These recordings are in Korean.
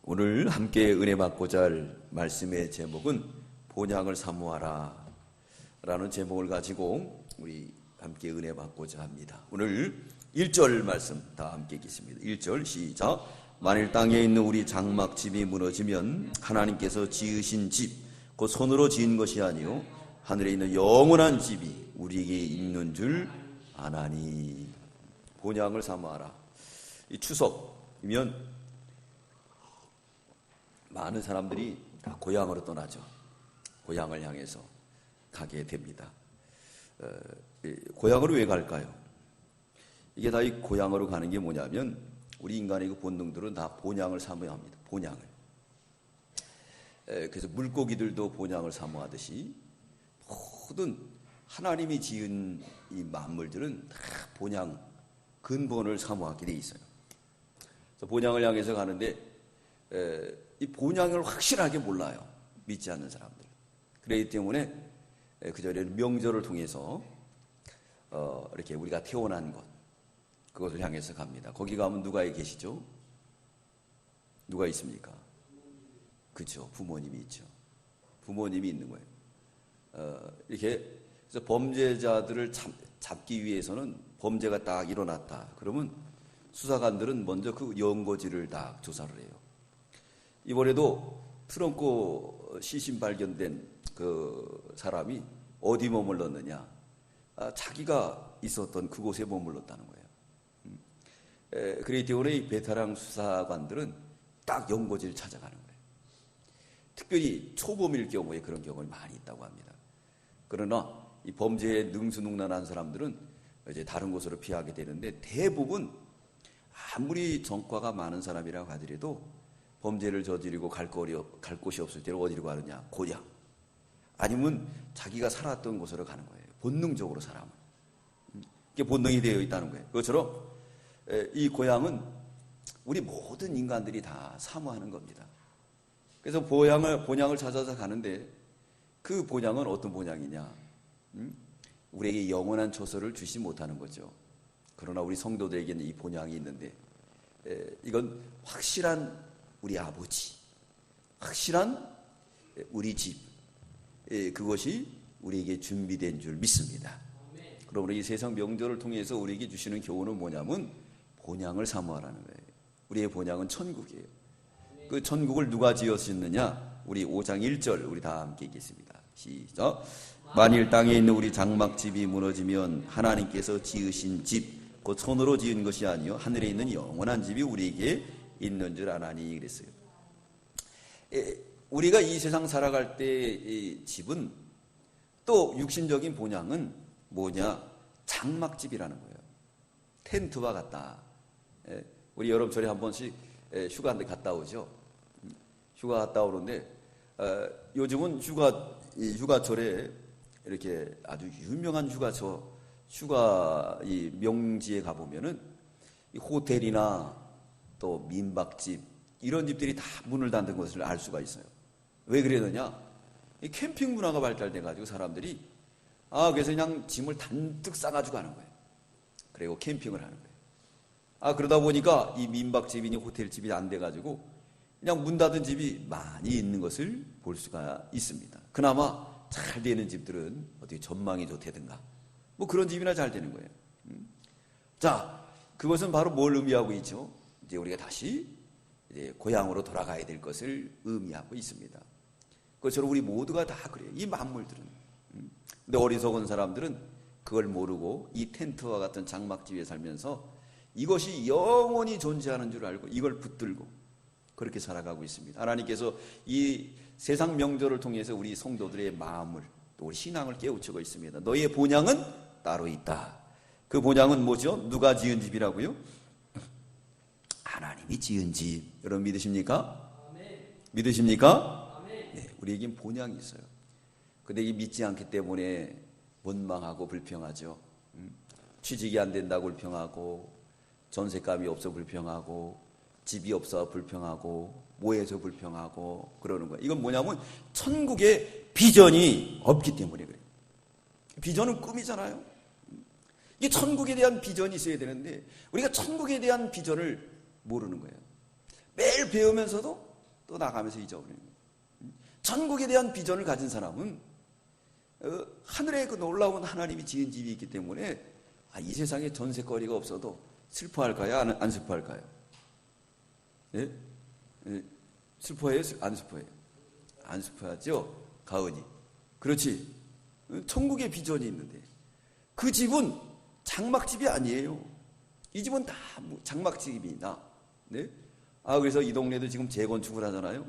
오늘 함께 은혜 받고자 할 말씀의 제목은 본향을 사모하라 라는 제목을 가지고 우리 함께 은혜 받고자 합니다. 오늘 1절 말씀 다 함께 읽겠습니다. 1절 시작. 만일 땅에 있는 우리 장막집이 무너지면 하나님께서 지으신 집 곧 손으로 지은 것이 아니요 하늘에 있는 영원한 집이 우리에게 있는 줄 아나니. 본향을 사모하라. 이 추석이면 많은 사람들이 다 고향으로 떠나죠. 고향을 향해서 가게 됩니다. 고향으로 왜 갈까요? 이게 다 이 고향으로 가는 게 뭐냐면 우리 인간의 그 본능들은 다 본향을 사모합니다. 본향을. 그래서 물고기들도 본향을 사모하듯이 모든 하나님이 지은 이 만물들은 다 본향, 근본을 사모하게 돼 있어요. 그래서 본향을 향해서 가는데 이 본향을 확실하게 몰라요. 믿지 않는 사람들. 그렇기 때문에 그 절에 명절을 통해서 이렇게 우리가 태어난 곳, 그것을 향해서 갑니다. 거기 가면 누가 계시죠? 누가 있습니까? 그렇죠. 부모님이 있죠. 부모님이 있는 거예요. 이렇게 그래서 범죄자들을 잡기 위해서는 범죄가 딱 일어났다. 그러면 수사관들은 먼저 그 연고지를 딱 조사를 해요. 이번에도 트렁크 시신 발견된 그 사람이 어디 머물렀느냐? 자기가 있었던 그곳에 머물렀다는 거예요. 그렇기 때문에 이 베테랑 수사관들은 딱 연고지를 찾아가는 거예요. 특별히 초범일 경우에 그런 경우가 많이 있다고 합니다. 그러나 이 범죄에 능수능란한 사람들은 이제 다른 곳으로 피하게 되는데 대부분 아무리 전과가 많은 사람이라고 하더라도 범죄를 저지르고 갈 곳이 없을 때는 어디로 가느냐? 고향. 아니면 자기가 살았던 곳으로 가는 거예요. 본능적으로 사람은. 이게 본능이 되어 있다는 거예요. 그것처럼 이 고향은 우리 모든 인간들이 다 사모하는 겁니다. 그래서 본향을 찾아서 가는데 그 본향은 어떤 본향이냐? 우리에게 영원한 처소를 주지 못하는 거죠. 그러나 우리 성도들에게는 이 본향이 있는데 이건 확실한 우리 아버지, 확실한 우리 집, 그것이 우리에게 준비된 줄 믿습니다. 그러므로 이 세상 명절을 통해서 우리에게 주시는 교훈은 뭐냐면 본향을 사모하라는 거예요. 우리의 본향은 천국이에요. 그 천국을 누가 지었느냐? 우리 5장 1절 우리 다 함께 읽겠습니다. 시작. 만일 땅에 있는 우리 장막집이 무너지면 하나님께서 지으신 집, 곧 손으로 지은 것이 아니요 하늘에 있는 영원한 집이 우리에게 있는 줄 아나니 그랬어요. 우리가 이 세상 살아갈 때 집은 또 육신적인 본향은 뭐냐? 장막집이라는 거예요. 텐트와 같다. 우리 여름철에 한 번씩 휴가 갔다 오죠. 휴가 갔다 오는데 요즘은 휴가철에 이렇게 아주 유명한 휴가 이 명지에 가보면은 이 호텔이나 또 민박집 이런 집들이 다 문을 닫는 것을 알 수가 있어요. 왜 그러느냐? 이 캠핑 문화가 발달돼가지고 사람들이 그래서 그냥 짐을 잔뜩 싸가지고 가는 거예요. 그리고 캠핑을 하는 거예요. 그러다 보니까 이 민박집이니 호텔집이 안 돼가지고 그냥 문 닫은 집이 많이 있는 것을 볼 수가 있습니다. 그나마 잘 되는 집들은 어떻게 전망이 좋다든가 뭐 그런 집이나 잘 되는 거예요. 자, 그것은 바로 뭘 의미하고 있죠? 이제 우리가 다시 이제 고향으로 돌아가야 될 것을 의미하고 있습니다. 그것처럼 우리 모두가 다 그래요. 이 만물들은. 근데 어리석은 사람들은 그걸 모르고 이 텐트와 같은 장막집에 살면서 이것이 영원히 존재하는 줄 알고 이걸 붙들고 그렇게 살아가고 있습니다. 하나님께서 이 세상 명절을 통해서 우리 성도들의 마음을 또 우리 신앙을 깨우치고 있습니다. 너희의 본향은 따로 있다. 그 본향은 뭐죠? 누가 지은 집이라고요? 하나님이 지은 집. 여러분 믿으십니까? 믿으십니까? 네, 우리에겐 본향이 있어요. 근데 이 믿지 않기 때문에 원망하고 불평하죠. 취직이 안 된다고 불평하고 전세감이 없어 불평하고 집이 없어 불평하고 뭐해서 불평하고 그러는 거예요. 이건 뭐냐면 천국의 비전이 없기 때문에 그래요. 비전은 꿈이잖아요. 이 천국에 대한 비전이 있어야 되는데 우리가 천국에 대한 비전을 모르는 거예요. 매일 배우면서도 또 나가면서 잊어버리는 거예요. 천국에 대한 비전을 가진 사람은 하늘에 그 놀라운 하나님이 지은 집이 있기 때문에 이 세상에 전세거리가 없어도 슬퍼할까요? 안 슬퍼할까요? 예? 슬퍼해요? 안 슬퍼해요? 안 슬퍼하죠? 가은이. 그렇지. 천국의 비전이 있는데 그 집은 장막집이 아니에요. 이 집은 다 장막집이나. 네? 그래서 이 동네도 지금 재건축을 하잖아요.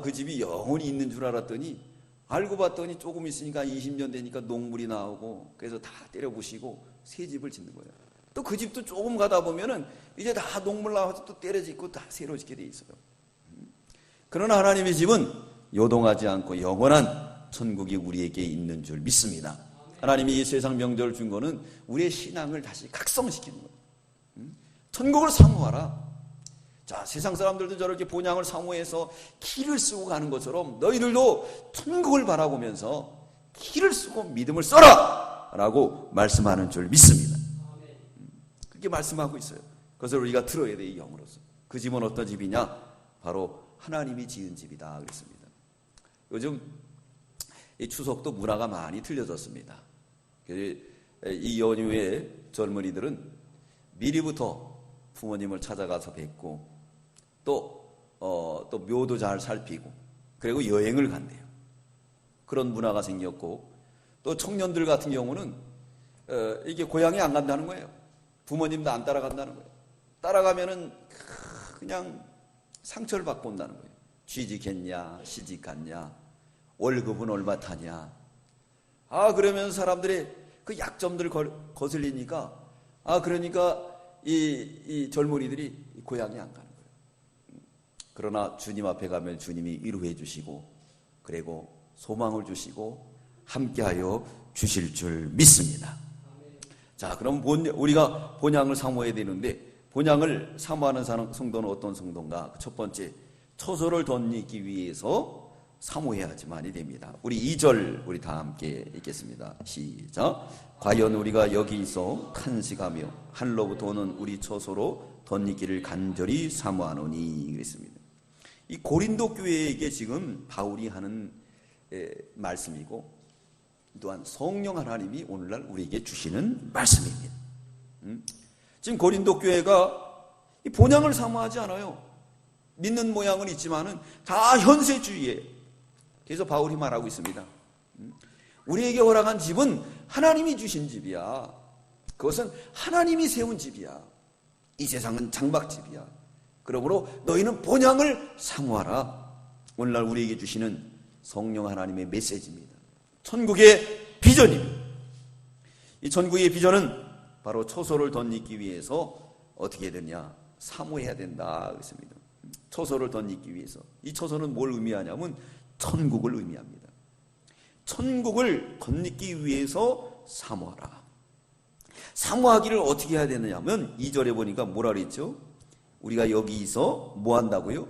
그 집이 영원히 있는 줄 알았더니 알고 봤더니 조금 있으니까 20년 되니까 농물이 나오고 그래서 다 때려부시고 새 집을 짓는 거예요. 또 그 집도 조금 가다 보면은 이제 다 농물 나와서 또 때려짓고 다 새로 짓게 돼 있어요. 그러나 하나님의 집은 요동하지 않고 영원한 천국이 우리에게 있는 줄 믿습니다. 하나님이 이 세상 명절을 준 거는 우리의 신앙을 다시 각성시키는 거예요. 천국을 사모하라. 자, 세상 사람들도 저렇게 본향을 사모해서 키를 쓰고 가는 것처럼 너희들도 천국을 바라보면서 키를 쓰고 믿음을 써라! 라고 말씀하는 줄 믿습니다. 그렇게 말씀하고 있어요. 그것을 우리가 들어야 돼, 이 영으로서. 그 집은 어떤 집이냐? 바로 하나님이 지은 집이다. 그랬습니다. 요즘 이 추석도 문화가 많이 틀려졌습니다. 이 연휴에 젊은이들은 미리부터 부모님을 찾아가서 뵙고 또 묘도 잘 살피고 그리고 여행을 간대요. 그런 문화가 생겼고 또 청년들 같은 경우는 이게 고향에 안 간다는 거예요. 부모님도 안 따라간다는 거예요. 따라가면은 그냥 상처를 받고 온다는 거예요. 취직했냐, 시집 갔냐, 월급은 얼마 타냐. 그러면 사람들의 그 약점들을 거슬리니까 그러니까 이 젊은이들이 고향에 안 가는 거예요. 그러나 주님 앞에 가면 주님이 위로해 주시고 그리고 소망을 주시고 함께하여 주실 줄 믿습니다. 자, 그럼 우리가 본향을 사모해야 되는데 본향을 사모하는 성도는 어떤 성도인가? 첫 번째, 처소를 덧입기 위해서 사모해야지만이 됩니다. 우리 2절 우리 다 함께 읽겠습니다. 시작. 과연 우리가 여기 있어 탄식하며 하늘로부터 오는 우리 처소로 덧입기를 간절히 사모하노니 그랬습니다. 이 고린도 교회에게 지금 바울이 하는 말씀이고 또한 성령 하나님이 오늘날 우리에게 주시는 말씀입니다. 지금 고린도 교회가 이 본향을 사모하지 않아요. 믿는 모양은 있지만은 다 현세주의예요. 그래서 바울이 말하고 있습니다. 우리에게 허락한 집은 하나님이 주신 집이야. 그것은 하나님이 세운 집이야. 이 세상은 장막집이야. 그러므로 너희는 본향을 사모하라. 오늘날 우리에게 주시는 성령 하나님의 메시지입니다. 천국의 비전입니다. 이 천국의 비전은 바로 처소를 덧입기 위해서 어떻게 해야 되냐? 사모해야 된다. 그랬습니다. 처소를 덧입기 위해서. 이 처소는 뭘 의미하냐면 천국을 의미합니다. 천국을 덧입기 위해서 사모하라. 사모하기를 어떻게 해야 되느냐면 2절에 보니까 뭐라 그랬죠? 우리가 여기서 뭐 한다고요?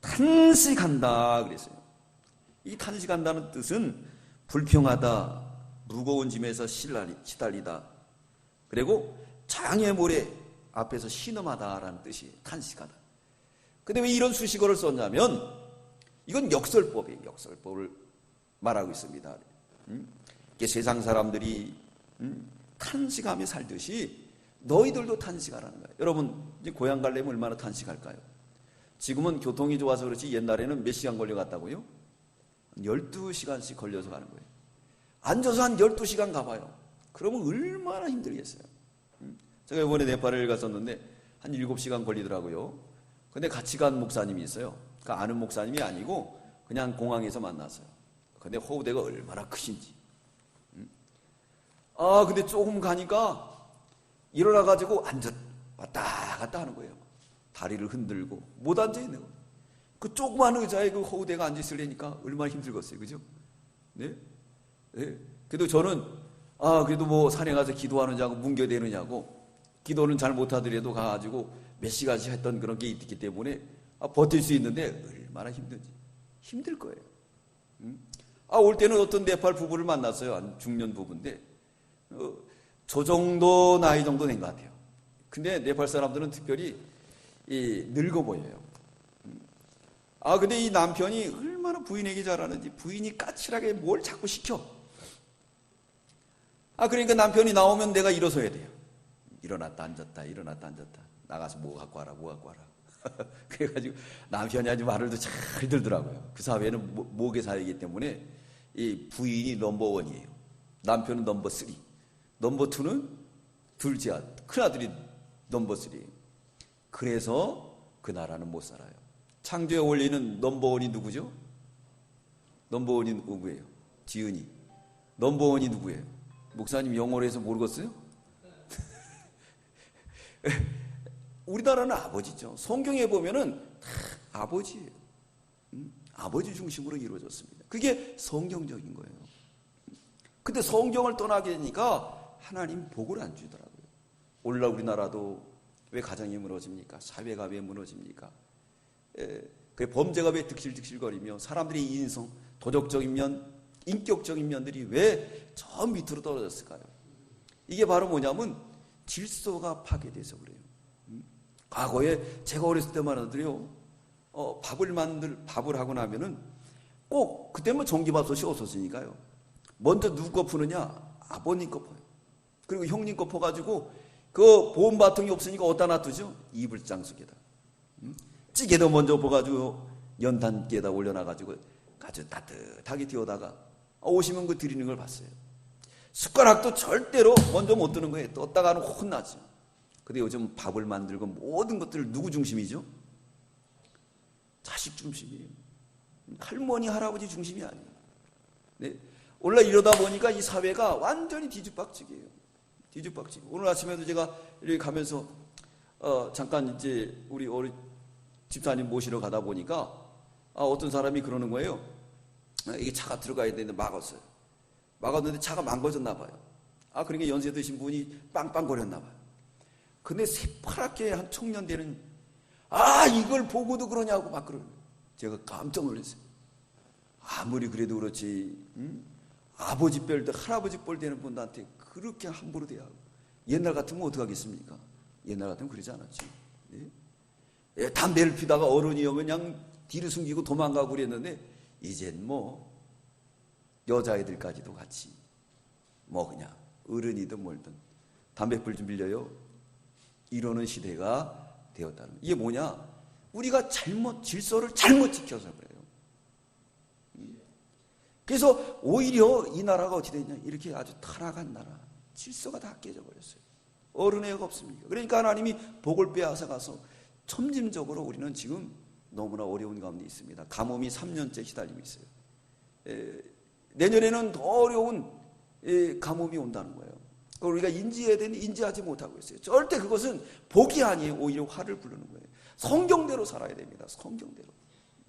탄식한다 그랬어요. 이 탄식한다는 뜻은 불평하다, 무거운 짐에서 시달리다, 그리고 장애물에 앞에서 신음하다라는 뜻이 탄식하다. 근데 왜 이런 수식어를 썼냐면 이건 역설법이에요. 역설법을 말하고 있습니다. 세상 사람들이 탄식하며 살듯이 너희들도 탄식하라는 거예요. 여러분 이제 고향 가려면 얼마나 탄식할까요? 지금은 교통이 좋아서 그렇지 옛날에는 몇 시간 걸려갔다고요? 12시간씩 걸려서 가는 거예요. 앉아서 한 12시간 가봐요. 그러면 얼마나 힘들겠어요. 제가 이번에 네팔을 갔었는데 한 7시간 걸리더라고요. 근데 같이 간 목사님이 있어요. 그러니까 아는 목사님이 아니고 그냥 공항에서 만났어요. 근데 호우대가 얼마나 크신지. 근데 조금 가니까 일어나가지고 왔다 갔다 하는 거예요. 다리를 흔들고 못 앉아있는 거예요. 그 조그만 의자에 그 호우대가 앉아있으려니까 얼마나 힘들겠어요. 그죠? 네? 네. 그래도 저는 그래도 뭐 산에 가서 기도하느냐고 뭉겨대느냐고 기도는 잘 못하더라도 가가지고 몇 시간씩 했던 그런 게 있기 때문에 버틸 수 있는데 얼마나 힘든지. 힘들 거예요. 올 때는 어떤 네팔 부부를 만났어요. 한 중년 부부인데 저 정도 나이 정도 된 것 같아요. 근데 네팔 사람들은 특별히 늙어 보여요. 근데 이 남편이 얼마나 부인에게 잘하는지 부인이 까칠하게 뭘 자꾸 시켜. 그러니까 남편이 나오면 내가 일어서야 돼요. 일어났다 앉았다 일어났다 앉았다. 나가서 뭐 갖고 와라 뭐 갖고 와라. 그래가지고 남편이 아주 말을 더 잘 들더라고요. 그 사회는 목의 사회이기 때문에 이 부인이 넘버원이에요. 남편은 넘버3, 넘버2는 둘째 큰아들이 넘버3. 그래서 그 나라는 못 살아요. 창조의 원리는 넘버원이 누구죠? 넘버원이 누구예요? 지은이. 넘버원이 누구예요? 목사님 영어로 해서 모르겠어요? 우리나라는 아버지죠. 성경에 보면은 다 아버지예요. 아버지 중심으로 이루어졌습니다. 그게 성경적인 거예요. 근데 성경을 떠나게 되니까 하나님 복을 안 주더라고요. 오늘날 우리나라도 왜 가정이 무너집니까? 사회가 왜 무너집니까? 그 범죄가 왜 득실득실거리며 사람들의 인성, 도덕적인 면, 인격적인 면들이 왜 저 밑으로 떨어졌을까요? 이게 바로 뭐냐면 질서가 파괴돼서 그래요. 과거에 제가 어렸을 때만 하더라도요, 밥을 하고 나면은 꼭 그때만 전기밥솥이 없었으니까요. 먼저 누구 거 푸느냐? 아버님 거 퍼요. 그리고 형님 거 퍼가지고 그 보온바통이 없으니까 어디다 놔두죠? 이불장 속에다. 찌개도 먼저 퍼가지고 연탄기에다 올려놔가지고 아주 따뜻하게 데워다가 오시면 그 드리는 걸 봤어요. 숟가락도 절대로 먼저 못 드는 거예요. 떴다가는 혼나죠. 근데 요즘 밥을 만들고 모든 것들 누구 중심이죠? 자식 중심이에요. 할머니, 할아버지 중심이 아니에요. 네. 오늘날 이러다 보니까 이 사회가 완전히 뒤죽박죽이에요. 뒤죽박죽. 오늘 아침에도 제가 이렇게 가면서 잠깐 이제 우리 집사님 모시러 가다 보니까 어떤 사람이 그러는 거예요. 이게 차가 들어가야 되는데 막았어요. 막았는데 차가 망가졌나 봐요. 그러니까 연세 드신 분이 빵빵거렸나 봐요. 근데 새파랗게 한 청년 되는 이걸 보고도 그러냐고 막 그러는 거예요. 제가 깜짝 놀랐어요. 아무리 그래도 그렇지 아버지 뻘, 할아버지 뻘 되는 분들한테 그렇게 함부로 대하고 옛날 같으면 어떡하겠습니까? 옛날 같으면 그러지 않았지. 네? 담배를 피다가 어른이 오면 그냥 뒤를 숨기고 도망가고 그랬는데 이젠 뭐 여자애들까지도 같이 뭐 그냥 어른이든 뭘든 담배불 좀 빌려요. 이러는 시대가 되었다는 거예요. 이게 뭐냐? 우리가 질서를 잘못 지켜서 그래요. 그래서 오히려 이 나라가 어떻게 됐냐? 이렇게 아주 타락한 나라. 질서가 다 깨져버렸어요. 어른의 애가 없습니까? 그러니까 하나님이 복을 빼앗아 가서 점진적으로 우리는 지금 너무나 어려운 가운데 있습니다. 가뭄이 3년째 시달리고 있어요. 내년에는 더 어려운 가뭄이 온다는 거예요. 우리가 인지해야 되는데 인지하지 못하고 있어요. 절대 그것은 복이 아니에요. 오히려 화를 부르는 거예요. 성경대로 살아야 됩니다. 성경대로.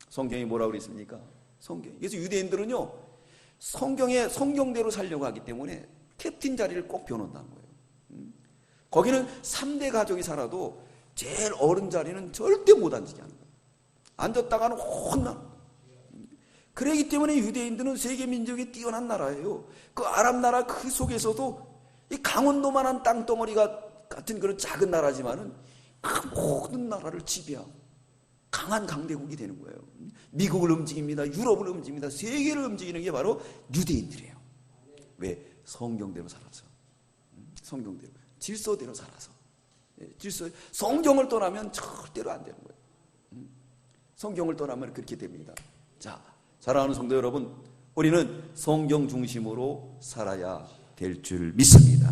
성경이 뭐라고 그랬습니까? 성경. 그래서 유대인들은요, 성경대로 살려고 하기 때문에 캡틴 자리를 꼭 벼놓는다는 거예요. 거기는 3대 가족이 살아도 제일 어른 자리는 절대 못 앉게 하는 거예요. 앉았다가는 혼나는 거예요. 그렇기 때문에 유대인들은 세계 민족이 뛰어난 나라예요. 그 아랍 나라 그 속에서도 이 강원도만한 땅덩어리가 같은 그런 작은 나라지만은 그 모든 나라를 지배하고 강한 강대국이 되는 거예요. 미국을 움직입니다. 유럽을 움직입니다. 세계를 움직이는 게 바로 유대인들이에요. 왜? 성경대로 살아서. 성경대로. 질서대로 살아서. 성경을 떠나면 절대로 안 되는 거예요. 성경을 떠나면 그렇게 됩니다. 자, 사랑하는 성도 여러분, 우리는 성경 중심으로 살아야 될 줄 믿습니다.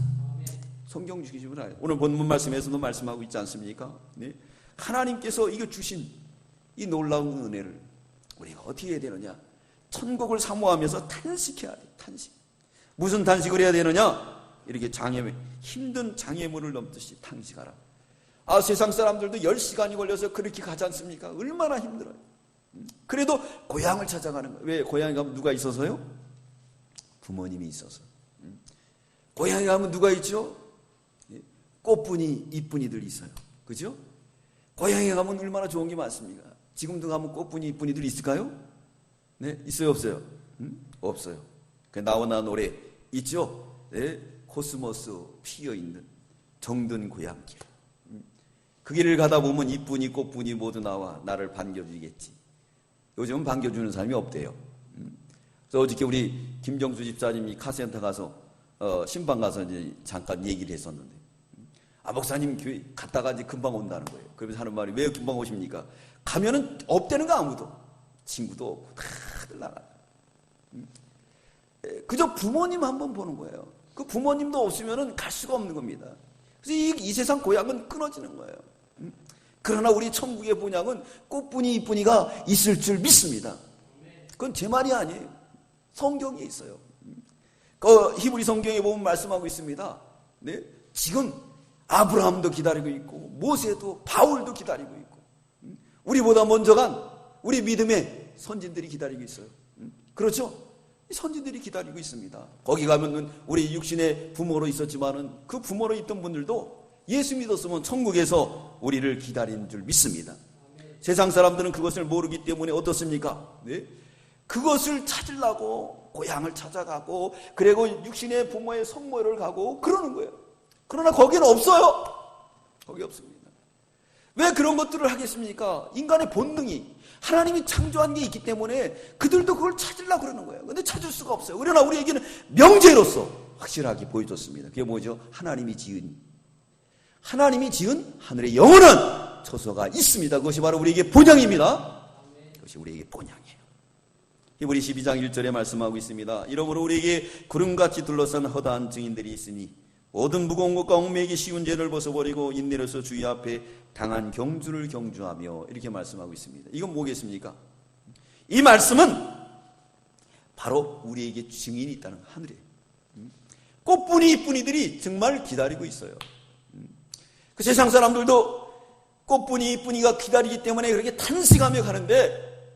성경 중심으로 살아야. 오늘 본문 말씀에서도 말씀하고 있지 않습니까? 네? 하나님께서 이거 주신 이 놀라운 은혜를 우리가 어떻게 해야 되느냐? 천국을 사모하면서 탄식해야 돼. 탄식. 무슨 탄식을 해야 되느냐? 이렇게 힘든 장애물을 넘듯이 탄식하라. 세상 사람들도 10시간이 걸려서 그렇게 가지 않습니까? 얼마나 힘들어요. 그래도 고향을 찾아가는 거예요. 왜? 고향에 가면 누가 있어서요? 부모님이 있어서. 고향에 가면 누가 있죠? 꽃분이, 이쁜이들 있어요. 그죠? 고향에 가면 얼마나 좋은 게 많습니까? 지금도 가면 꽃분이, 이쁜이들 있을까요? 네? 있어요, 없어요? 없어요. 나오나 노래 있죠? 네? 코스모스 피어있는 정든 고향길. 그 길을 가다 보면 이쁜이, 꽃분이 모두 나와 나를 반겨주겠지. 요즘은 반겨주는 사람이 없대요. 그래서 어저께 우리 김정수 집사님이 카센터 가서 신방 가서 이제 잠깐 얘기를 했었는데, 목사님 교회 갔다가 이제 금방 온다는 거예요. 그러면서 하는 말이, 왜 금방 오십니까? 가면은 없대는 거 아무도. 친구도 없고 다들 나가요. 그저 부모님 한번 보는 거예요. 그 부모님도 없으면은 갈 수가 없는 겁니다. 그래서 이 세상 고향은 끊어지는 거예요. 그러나 우리 천국의 본향은 꽃분이 이쁜이가 있을 줄 믿습니다. 그건 제 말이 아니에요. 성경에 있어요. 그 히브리 성경에 보면 말씀하고 있습니다. 네? 지금 아브라함도 기다리고 있고 모세도 바울도 기다리고 있고 우리보다 먼저 간 우리 믿음의 선진들이 기다리고 있어요. 그렇죠? 선진들이 기다리고 있습니다. 거기 가면은 우리 육신의 부모로 있었지만은 그 부모로 있던 분들도 예수 믿었으면 천국에서 우리를 기다리는 줄 믿습니다. 세상 사람들은 그것을 모르기 때문에 어떻습니까? 네? 그것을 찾으려고 고향을 찾아가고 그리고 육신의 부모의 성모를 가고 그러는 거예요. 그러나 거기는 없어요. 거기 없습니다. 왜 그런 것들을 하겠습니까? 인간의 본능이 하나님이 창조한 게 있기 때문에 그들도 그걸 찾으려고 그러는 거예요. 근데 찾을 수가 없어요. 그러나 우리에게는 명제로서 확실하게 보여줬습니다. 그게 뭐죠? 하나님이 지은 하늘의 영원한 처소가 있습니다. 그것이 바로 우리에게 본향입니다. 그것이 우리에게 본향이에요. 히브리 12장 1절에 말씀하고 있습니다. 이러므로 우리에게 구름같이 둘러싼 허다한 증인들이 있으니 모든 무거운 것과 얽매이기 쉬운 죄를 벗어버리고 인내로서 주의 앞에 당한 경주를 경주하며 이렇게 말씀하고 있습니다. 이건 뭐겠습니까? 이 말씀은 바로 우리에게 증인이 있다는 하늘에 꽃분이 이쁜이들이 정말 기다리고 있어요. 그 세상 사람들도 꽃분이 이쁜이가 기다리기 때문에 그렇게 탄식하며 가는데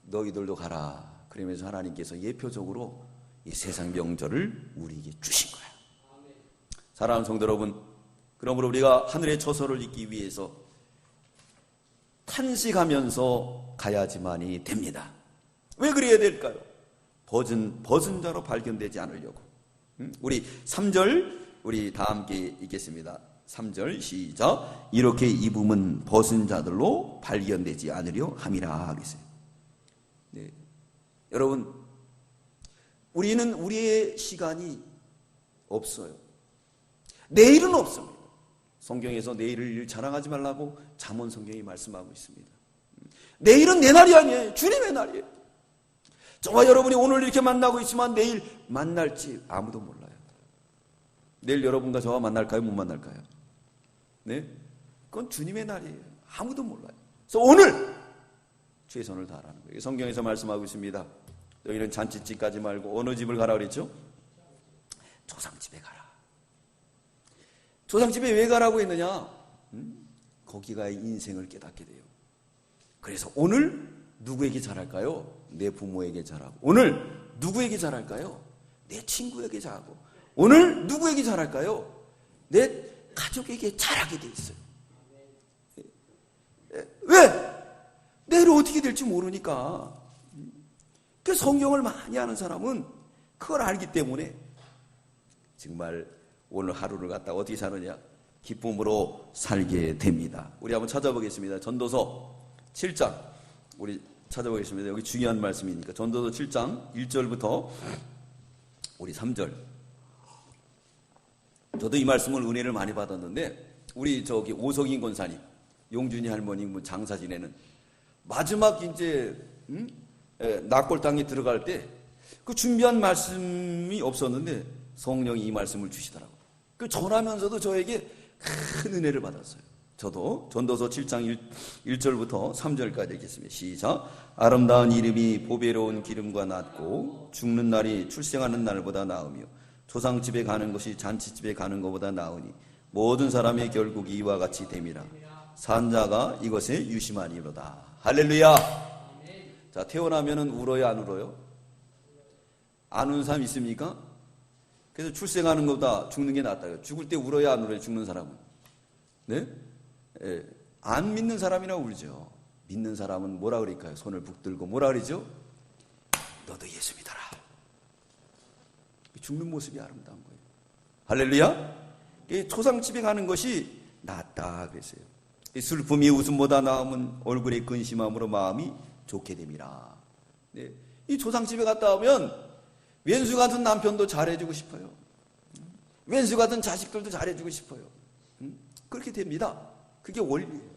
너희들도 가라. 그러면서 하나님께서 예표적으로 이 세상 명절을 우리에게 주신 거예요. 사랑하는 성도 여러분, 그러므로 우리가 하늘의 처소를 잊기 위해서 탄식하면서 가야지만이 됩니다. 왜 그래야 될까요? 벗은 자로 발견되지 않으려고. 우리 3절 우리 다 함께 읽겠습니다. 3절 시작. 이렇게 입음은 벗은 자들로 발견되지 않으려 함이라 하겠어요. 네. 여러분, 우리는 우리의 시간이 없어요. 내일은 없습니다. 성경에서 내일을 자랑하지 말라고 잠언 성경이 말씀하고 있습니다. 내일은 내 날이 아니에요. 주님의 날이에요. 저와 여러분이 오늘 이렇게 만나고 있지만 내일 만날지 아무도 몰라요. 내일 여러분과 저와 만날까요? 못 만날까요? 네? 그건 주님의 날이에요. 아무도 몰라요. 그래서 오늘 최선을 다하라는 거예요. 성경에서 말씀하고 있습니다. 너희는 잔치집 가지 말고 어느 집을 가라 그랬죠? 조상집에 가라. 조상집에 왜 가라고 했느냐? 거기가 인생을 깨닫게 돼요. 그래서 오늘 누구에게 잘할까요? 내 부모에게 잘하고. 오늘 누구에게 잘할까요? 내 친구에게 잘하고. 오늘 누구에게 잘할까요? 내 가족에게 잘하게 돼 있어요. 왜? 내일 어떻게 될지 모르니까. 그 성경을 많이 아는 사람은 그걸 알기 때문에 정말 오늘 하루를 갖다가 어떻게 사느냐? 기쁨으로 살게 됩니다. 우리 한번 찾아보겠습니다. 전도서 7장 우리 찾아보겠습니다. 여기 중요한 말씀이니까 전도서 7장 1절부터 우리 3절. 저도 이 말씀을 은혜를 많이 받았는데 우리 저기 오석인 권사님, 용준이 할머니 장사 지내는 마지막 이제 낙골 땅에 들어갈 때 그 준비한 말씀이 없었는데 성령이 이 말씀을 주시더라고요. 그 전하면서도 저에게 큰 은혜를 받았어요. 저도 전도서 7장 1절부터 3절까지 읽겠습니다. 시작. 아름다운 이름이 보배로운 기름과 낫고 죽는 날이 출생하는 날보다 나으며 조상집에 가는 것이 잔치집에 가는 것보다 나으니 모든 사람의 결국이 이와 같이 됨이라. 산자가 이것에 유심하니로다. 할렐루야. 자, 태어나면은 울어요, 안 울어요? 안 우는 사람 있습니까? 그래서 출생하는 것보다 죽는 게 낫다. 죽을 때 울어야 안 울어요, 죽는 사람은. 네? 예, 안 믿는 사람이나 울죠. 믿는 사람은 뭐라 그럴까요? 손을 붙들고 뭐라 그러죠? 너도 예수 믿어라. 죽는 모습이 아름다운 거예요. 할렐루야. 초상집에 가는 것이 낫다 그랬어요. 슬픔이 웃음보다 나음은 얼굴에 근심함으로 마음이 좋게 됨이라. 네. 이 조상집에 갔다 오면 왼수 같은 남편도 잘해주고 싶어요. 왼수 같은 자식들도 잘해주고 싶어요. 그렇게 됩니다. 그게 원리예요.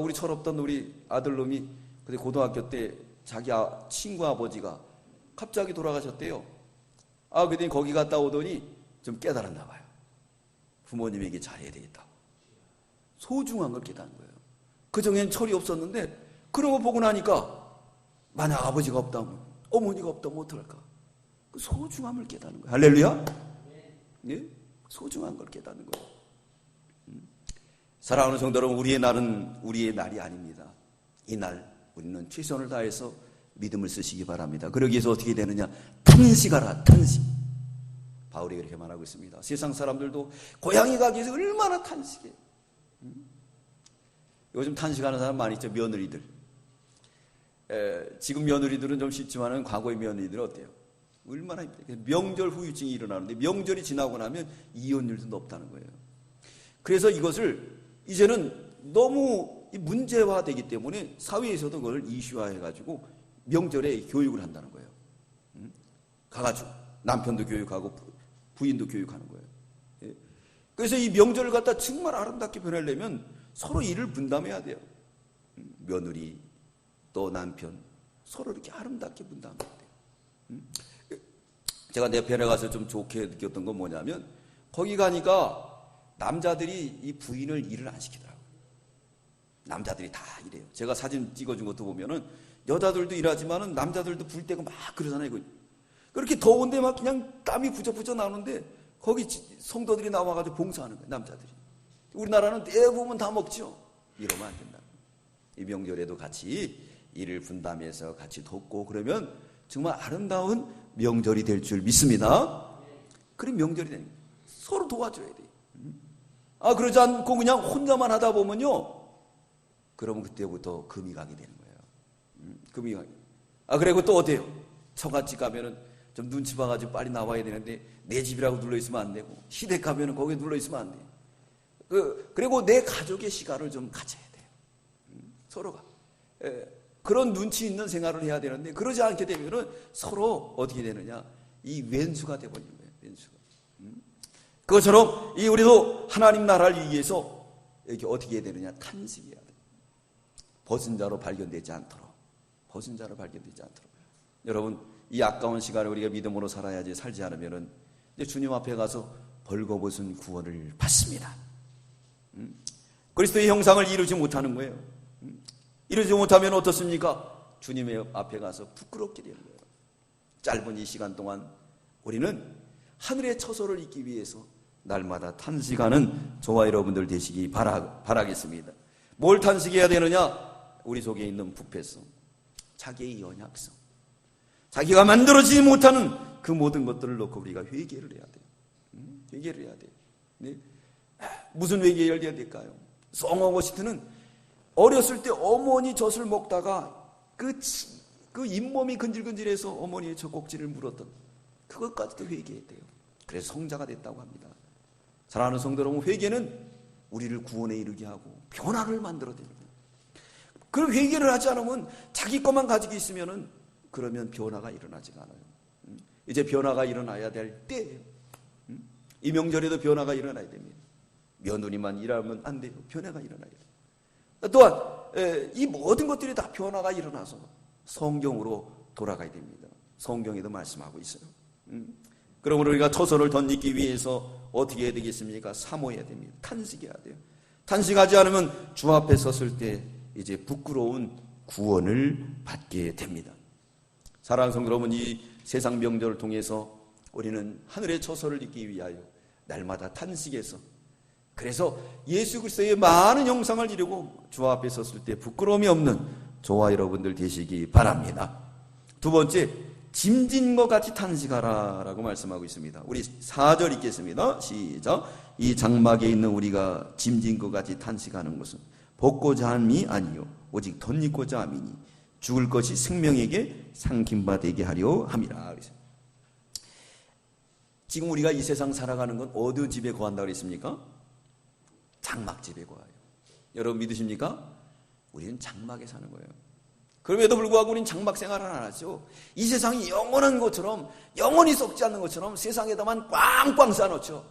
우리 철없던 우리 아들놈이 그때 고등학교 때 자기 친구 아버지가 갑자기 돌아가셨대요. 그랬더니 거기 갔다 오더니 좀 깨달았나 봐요. 부모님에게 잘해야 되겠다. 소중한 걸 깨달은 거예요. 그전에는 철이 없었는데 그런 거 보고 나니까 만약 아버지가 없다면, 어머니가 없다면 어떡할까? 그 소중함을 깨닫는 거예요. 할렐루야? 네? 소중한 걸 깨닫는 거예요. 사랑하는 성도 여러분, 우리의 날은 우리의 날이 아닙니다. 이 날 우리는 최선을 다해서 믿음을 쓰시기 바랍니다. 그러기 위해서 어떻게 되느냐? 탄식하라, 탄식. 바울이 그렇게 말하고 있습니다. 세상 사람들도 고향에 가기 위해서 얼마나 탄식해. 요즘 탄식하는 사람 많이 있죠. 며느리들. 지금 며느리들은 좀 쉽지만은 과거의 며느리들은 어때요? 얼마나 힘들어요. 명절 후유증이 일어나는데 명절이 지나고 나면 이혼율도 높다는 거예요. 그래서 이것을 이제는 너무 문제화되기 때문에 사회에서도 그걸 이슈화해가지고 명절에 교육을 한다는 거예요. 가가지고 남편도 교육하고 부인도 교육하는 거예요. 그래서 이 명절을 갖다 정말 아름답게 보내려면 서로 일을 분담해야 돼요. 며느리 또 남편 서로 이렇게 아름답게 분담해야 돼요. 제가 내 편에 가서 좀 좋게 느꼈던 건 뭐냐면 거기 가니까 남자들이 이 부인을 일을 안 시키더라고요. 남자들이 다 일해요. 제가 사진 찍어준 것도 보면은 여자들도 일하지만은 남자들도 불 때고 막 그러잖아요. 그렇게 더운데 막 그냥 땀이 부쩍부쩍 나오는데 거기 성도들이 나와가지고 봉사하는 거예요. 남자들이. 우리나라는 대부분 다 먹죠. 이러면 안 된다. 이 명절에도 같이 일을 분담해서 같이 돕고 그러면 정말 아름다운 명절이 될 줄 믿습니다. 그럼 명절이 되는 거예요. 서로 도와줘야 돼요. 그러지 않고 그냥 혼자만 하다 보면요. 그러면 그때부터 금이 가게 되는 거예요. 금이 가게. 그리고 또 어때요? 처갓집 가면은 좀 눈치 봐가지고 빨리 나와야 되는데 내 집이라고 눌러있으면 안 되고 시댁 가면은 거기에 눌러있으면 안 돼요. 그리고 내 가족의 시간을 좀 가져야 돼요. 서로가. 그런 눈치 있는 생활을 해야 되는데 그러지 않게 되면은 서로 어떻게 되느냐? 이 왼수가 되어버리는 거예요. 왼수가. 그것처럼 우리도 하나님 나라를 위해서 이렇게 어떻게 해야 되느냐? 탄식해야 돼요. 벗은 자로 발견되지 않도록. 벗은 자로 발견되지 않도록. 여러분, 이 아까운 시간을 우리가 믿음으로 살아야지 살지 않으면은 이제 주님 앞에 가서 벌거벗은 구원을 받습니다. 그리스도의 형상을 이루지 못하는 거예요. 이루지 못하면 어떻습니까? 주님의 앞에 가서 부끄럽게 되는 거예요. 짧은 이 시간 동안 우리는 하늘의 처소를 잊기 위해서 날마다 탄식하는 저와 여러분들 되시기 바라겠습니다. 뭘 탄식해야 되느냐? 우리 속에 있는 부패성, 자기의 연약성, 자기가 만들어지지 못하는 그 모든 것들을 놓고 우리가 회개를 해야 돼요. 회개를 해야 돼요. 네? 무슨 회개를 해야 될까요? 송 어거스틴은 어렸을 때 어머니 젖을 먹다가 그 잇몸이 근질근질해서 어머니의 젖꼭지를 물었던 그것까지도 회개했대요. 그래서 성자가 됐다고 합니다. 사랑하는 성도 여러분, 회개는 우리를 구원에 이르게 하고 변화를 만들어냅니다. 그럼 회개를 하지 않으면 자기 것만 가지고 있으면은 그러면 변화가 일어나지가 않아요. 이제 변화가 일어나야 될 때예요. 이 명절에도 변화가 일어나야 됩니다. 며느리만 일하면 안 돼요. 변화가 일어나야 돼요. 또한 이 모든 것들이 다 변화가 일어나서 성경으로 돌아가야 됩니다. 성경에도 말씀하고 있어요. 그러므로 우리가 처소를 덧입기 위해서 어떻게 해야 되겠습니까? 사모해야 됩니다. 탄식해야 돼요. 탄식하지 않으면 주 앞에 섰을 때 이제 부끄러운 구원을 받게 됩니다. 사랑하는 성도 여러분, 이 세상 명절을 통해서 우리는 하늘의 처소를 잊기 위하여 날마다 탄식해서 그래서 예수 그리스도의 많은 형상을 이루고 주 앞에 섰을 때 부끄러움이 없는 저와 여러분들 되시기 바랍니다. 두 번째, 짐진 것 같이 탄식하라 라고 말씀하고 있습니다. 우리 4절 읽겠습니다. 시작. 이 장막에 있는 우리가 짐진 것 같이 탄식하는 것은 벗고자 함이 아니요 오직 덧입고자 함이니 죽을 것이 생명에게 상김바 되게 하려 함이라. 지금 우리가 이 세상 살아가는 건 어느 집에 거한다고 그랬습니까? 장막집에 거해요. 여러분 믿으십니까? 우리는 장막에 사는 거예요. 그럼에도 불구하고 우리는 장막 생활을 안 하죠. 이 세상이 영원한 것처럼, 영원히 썩지 않는 것처럼 세상에다만 꽝꽝 싸놓죠.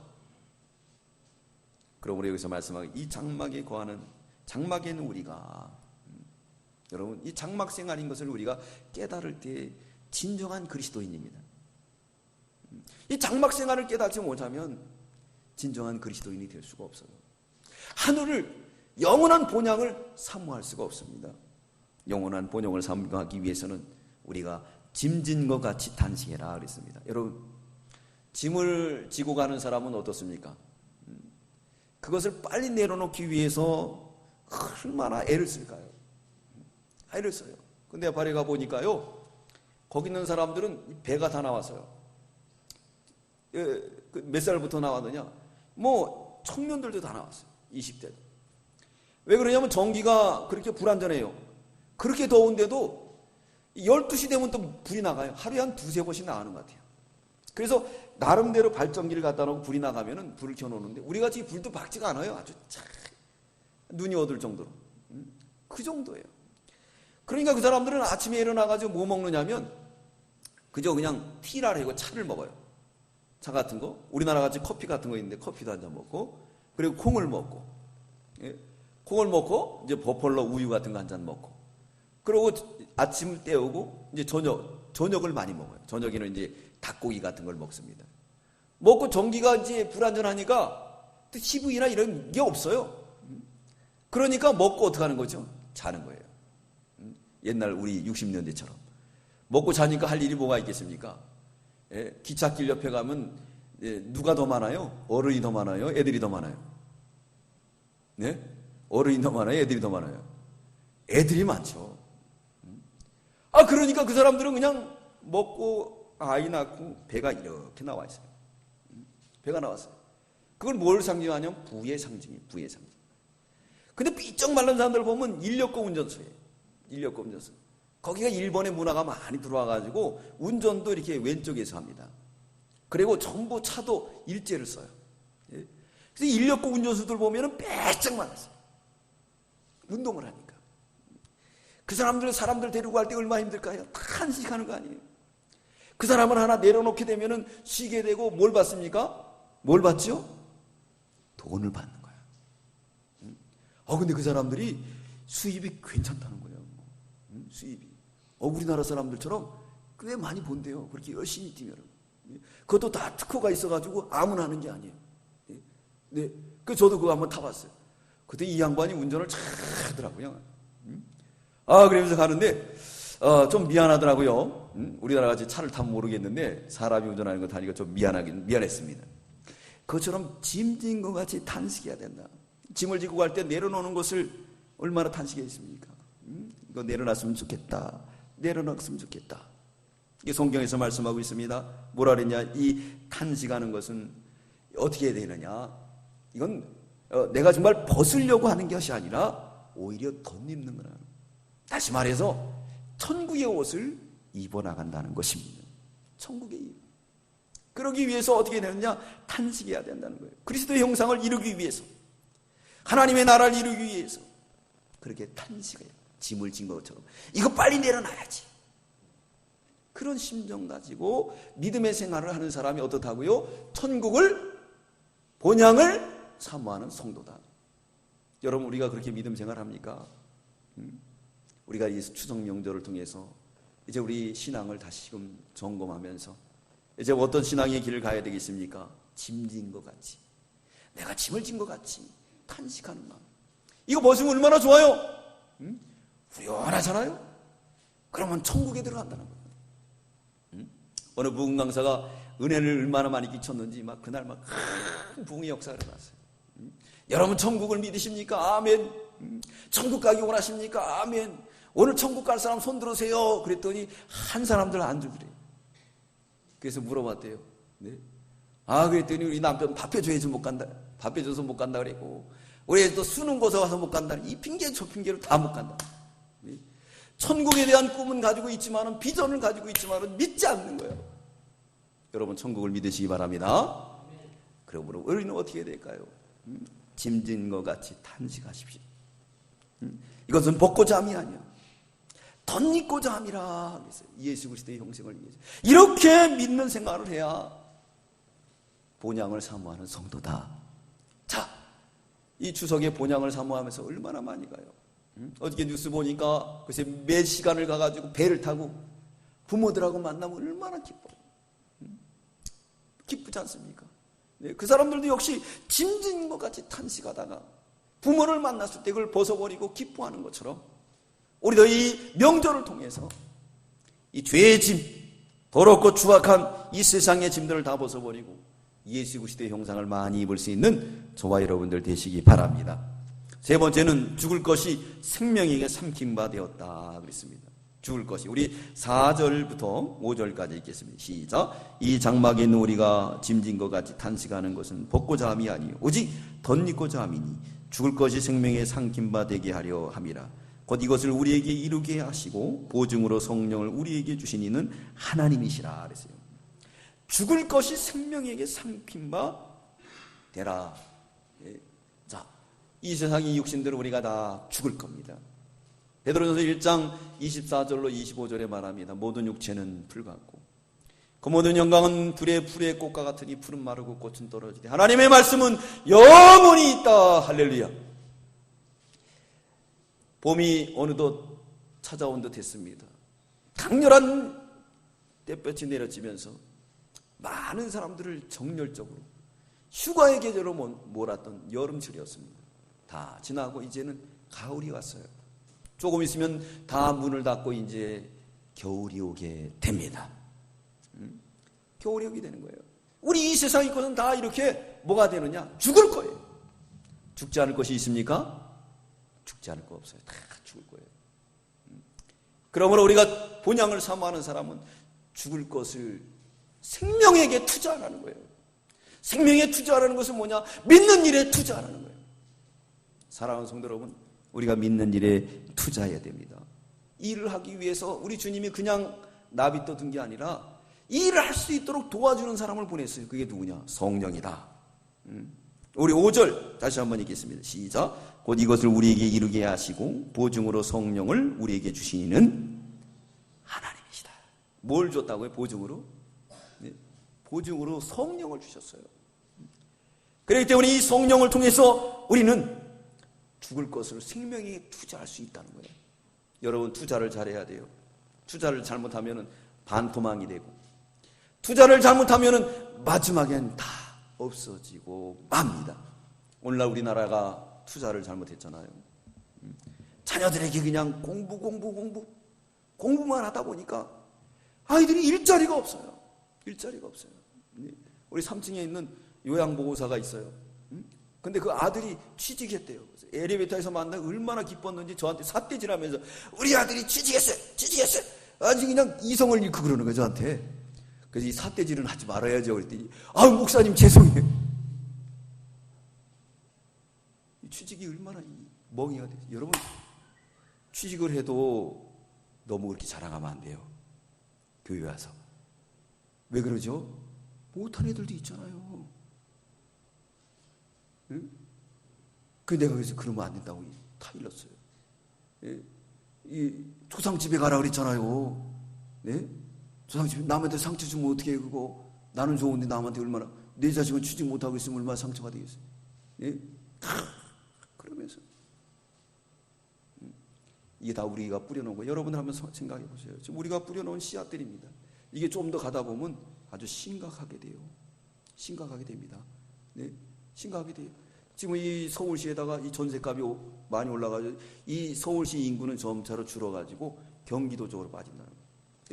그러므로 여기서 말씀하기, 이 장막에 거하는, 장막에 있는 우리가, 여러분, 이 장막 생활인 것을 우리가 깨달을 때 진정한 그리스도인입니다. 이 장막 생활을 깨닫지 못하면 진정한 그리스도인이 될 수가 없어요. 하늘을, 영원한 본향을 사모할 수가 없습니다. 영원한 본향을 사모하기 위해서는 우리가 짐진 것 같이 탄식해라 그랬습니다. 여러분, 짐을 지고 가는 사람은 어떻습니까? 그것을 빨리 내려놓기 위해서 얼마나 애를 쓸까요? 애를 써요. 근데 발에 가보니까요, 거기 있는 사람들은 배가 다 나왔어요. 몇 살부터 나왔느냐? 뭐 청년들도 다 나왔어요. 20대도. 왜 그러냐면 전기가 그렇게 불안전해요. 그렇게 더운데도 12시 되면 또 불이 나가요. 하루에 한 두세 번씩 나가는 것 같아요. 그래서 나름대로 발전기를 갖다 놓고 불이 나가면은 불을 켜놓는데, 우리 같이 불도 밝지가 않아요. 아주 참 눈이 어둘 정도로. 그 정도예요. 그러니까 그 사람들은 아침에 일어나가지고 뭐 먹느냐면 그저 그냥 티라고 차를 먹어요. 차 같은 거, 우리나라 같이 커피 같은 거 있는데 커피도 한 잔 먹고, 그리고 콩을 먹고, 콩을 먹고 이제 버펄러 우유 같은 거 한 잔 먹고, 그리고 아침을 때우고 이제 저녁을 많이 먹어요. 저녁에는 이제 닭고기 같은 걸 먹습니다. 먹고 전기가 이제 불안전하니까 또 TV나 이런 게 없어요. 그러니까 먹고 어떻게 하는 거죠? 자는 거예요. 옛날 우리 60년대처럼 먹고 자니까 할 일이 뭐가 있겠습니까? 기찻길 옆에 가면 누가 더 많아요? 어른이 더 많아요? 애들이 더 많아요? 네? 어른이 더 많아요? 애들이 더 많아요? 애들이 많죠. 그러니까 그 사람들은 그냥 먹고 아이 낳고 배가 이렇게 나와 있어요. 배가 나왔어요. 그걸 뭘 상징하냐면 부의 상징이에요. 부의 상징. 근데 삐쩍 말른 사람들 보면 인력거 운전소예요. 인력거 운전소. 거기가 일본의 문화가 많이 들어와가지고 운전도 이렇게 왼쪽에서 합니다. 그리고 전부 차도 일제를 써요. 그래서 인력거 운전수들 보면은 빼쩍 말랐어요. 운동을 하니까. 그 사람들 데리고 갈 때 얼마나 힘들까요? 탄식하는 거 아니에요. 그 사람을 하나 내려놓게 되면은 쉬게 되고 뭘 받습니까? 뭘 받죠? 돈을 받는 거야. 근데 그 사람들이 수입이 괜찮다는 거예요. 수입이. 우리나라 사람들처럼 꽤 많이 본대요. 그렇게 열심히 뛰면. 그것도 다 특허가 있어가지고 아무나 하는 게 아니에요. 네. 저도 그거 한번 타봤어요. 그때 이 양반이 운전을 잘 하더라고요. 그러면서 가는데, 좀 미안하더라고요. 우리나라 같이 차를 타면 모르겠는데, 사람이 운전하는 거 타니까 좀 미안했습니다. 그것처럼 짐진 것 같이 탄식해야 된다. 짐을 지고 갈 때 내려놓는 것을 얼마나 탄식했습니까? 이거 내려놨으면 좋겠다. 내려놨으면 좋겠다. 이게 성경에서 말씀하고 있습니다. 뭐라 그랬냐? 이 탄식하는 것은 어떻게 해야 되느냐? 이건 내가 정말 벗으려고 하는 것이 아니라 오히려 덧입는 거라. 다시 말해서 천국의 옷을 입어나간다는 것입니다. 천국의 옷. 그러기 위해서 어떻게 되느냐? 탄식해야 된다는 거예요. 그리스도의 형상을 이루기 위해서, 하나님의 나라를 이루기 위해서 그렇게 탄식해요. 짐을 진 것처럼 이거 빨리 내려놔야지. 그런 심정 가지고 믿음의 생활을 하는 사람이 어떻다고요? 천국을, 본향을 사모하는 성도다. 여러분, 우리가 그렇게 믿음 생활합니까? 우리가 이 추석 명절을 통해서 이제 우리 신앙을 다시금 점검하면서 이제 어떤 신앙의 길을 가야 되겠습니까? 짐진 것 같이, 내가 짐을 진 것 같이 탄식하는 마음. 이거 벗으면 얼마나 좋아요? 후련하잖아요? 그러면 천국에 들어간다는 거예요. 어느 부흥 강사가 은혜를 얼마나 많이 끼쳤는지 그날 큰 부흥의 역사가 일어났어요. 여러분 천국을 믿으십니까? 아멘. 천국 가기 원하십니까? 아멘. 오늘 천국 갈 사람 손 들으세요. 그랬더니 한 사람들 안 주더래요. 그래서 물어봤대요. 네? 그랬더니 우리 남편 밥 해줘야지 못 간다. 밥 해줘서 못 간다 그랬고, 우리 또 수능 고사 와서 못 간다. 이 핑계 저 핑계로 다 못 간다. 네? 천국에 대한 꿈은 가지고 있지만은, 비전을 가지고 있지만은 믿지 않는 거예요. 여러분 천국을 믿으시기 바랍니다. 그러므로 우리는 어떻게 해야 될까요? 짐진 것 같이 탄식하십시오. 이것은 벚꽃 잠이 아니야. 덧입고자 함이라 그랬어요. 예수 그리스도의 형상을 위해서. 이렇게 믿는 생활을 해야 본향을 사모하는 성도다. 자, 이 추석에 본향을 사모하면서 얼마나 많이 가요. 어저께 뉴스 보니까 글쎄 몇 시간을 가가지고 배를 타고 부모들하고 만나면 얼마나 기뻐요. 기쁘지 않습니까? 네, 그 사람들도 역시 짐진 것 같이 탄식하다가 부모를 만났을 때 그걸 벗어버리고 기뻐하는 것처럼 우리도 이 명절을 통해서 이 죄의 짐, 더럽고 추악한 이 세상의 짐들을 다 벗어버리고 예수 그리스도의 형상을 많이 입을 수 있는 저와 여러분들 되시기 바랍니다. 세 번째는 죽을 것이 생명에게 삼킨 바 되었다 그랬습니다. 죽을 것이. 우리 4절부터 5절까지 읽겠습니다. 시작. 이 장막에 있는 우리가 짐진 것 같이 탄식하는 것은 벗고자 함이 아니요 오직 덧입고자 함이니 죽을 것이 생명에 삼킨 바 되게 하려 함이라. 곧 이것을 우리에게 이루게 하시고 보증으로 성령을 우리에게 주신 이는 하나님이시라 그랬어요. 죽을 것이 생명에게 삼킨 바 되라. 자, 이 세상의 육신들을 우리가 다 죽을 겁니다. 베드로전서 1장 24절로 25절에 말합니다. 모든 육체는 불같고 그 모든 영광은 불의 꽃과 같으니 풀은 마르고 꽃은 떨어지되 하나님의 말씀은 영원히 있다. 할렐루야. 봄이 어느덧 찾아온 듯 했습니다. 강렬한 햇볕이 내려지면서 많은 사람들을 정열적으로 휴가의 계절로 몰았던 여름철이었습니다. 다 지나고 이제는 가을이 왔어요. 조금 있으면 다 문을 닫고 이제 겨울이 오게 됩니다. 겨울이 오게 되는 거예요. 우리 이 세상의 것은 다 이렇게 뭐가 되느냐? 죽을 거예요. 죽지 않을 것이 있습니까? 죽지 않을 거 없어요. 다 죽을 거예요. 그러므로 우리가 본향을 사모하는 사람은 죽을 것을 생명에게 투자하라는 거예요. 생명에 투자하라는 것은 뭐냐? 믿는 일에 투자하라는 거예요. 사랑하는 성도 여러분, 우리가 믿는 일에 투자해야 됩니다. 일을 하기 위해서 우리 주님이 그냥 나비떠 둔 게 아니라 이 일을 할 수 있도록 도와주는 사람을 보냈어요. 그게 누구냐? 성령이다. 우리 5절 다시 한번 읽겠습니다. 시작. 곧 이것을 우리에게 이루게 하시고 보증으로 성령을 우리에게 주시는 하나님이시다. 뭘 줬다고요? 보증으로? 네. 보증으로 성령을 주셨어요. 그렇기 때문에 이 성령을 통해서 우리는 죽을 것을 생명에 투자할 수 있다는 거예요. 여러분, 투자를 잘해야 돼요. 투자를 잘못하면 반토막이 되고, 투자를 잘못하면 마지막엔 다 없어지고 맙니다. 오늘날 우리나라가 투자를 잘못했잖아요. 자녀들에게 그냥 공부만 하다 보니까 아이들이 일자리가 없어요. 일자리가 없어요. 우리 3층에 있는 요양보호사가 있어요. 근데 그 아들이 취직했대요. 엘리베이터에서 만나 얼마나 기뻤는지 저한테 삿대질하면서 우리 아들이 취직했어요. 아주 그냥 이성을 잃고 그러는 거예요, 저한테. 그래서 이 삿대질은 하지 말아야죠. 그랬더니 목사님 죄송해요. 이 취직이 얼마나 멍이가 돼요. 여러분, 취직을 해도 너무 그렇게 자랑하면 안 돼요. 교회 와서. 왜 그러죠? 못한 애들도 있잖아요. 응? 내가 그래서 그러면 안 된다고 타일렀어요. 이 조상집에 가라 그랬잖아요. 네? 조상집에 남한테 상처 주면 어떻게 해, 그거. 나는 좋은데 남한테 얼마나, 내 자식은 취직 못하고 있으면 얼마나 상처가 되겠어요. 네? 그러면서. 이게 다 우리가 뿌려놓은 거예요. 여러분들 한번 생각해 보세요. 지금 우리가 뿌려놓은 씨앗들입니다. 이게 좀 더 가다 보면 아주 심각하게 돼요. 심각하게 됩니다. 네? 심각하게 돼요. 지금 이 서울시에다가 이 전셋값이 많이 올라가지고 이 서울시 인구는 점차로 줄어가지고 경기도 쪽으로 빠진다는 거예요.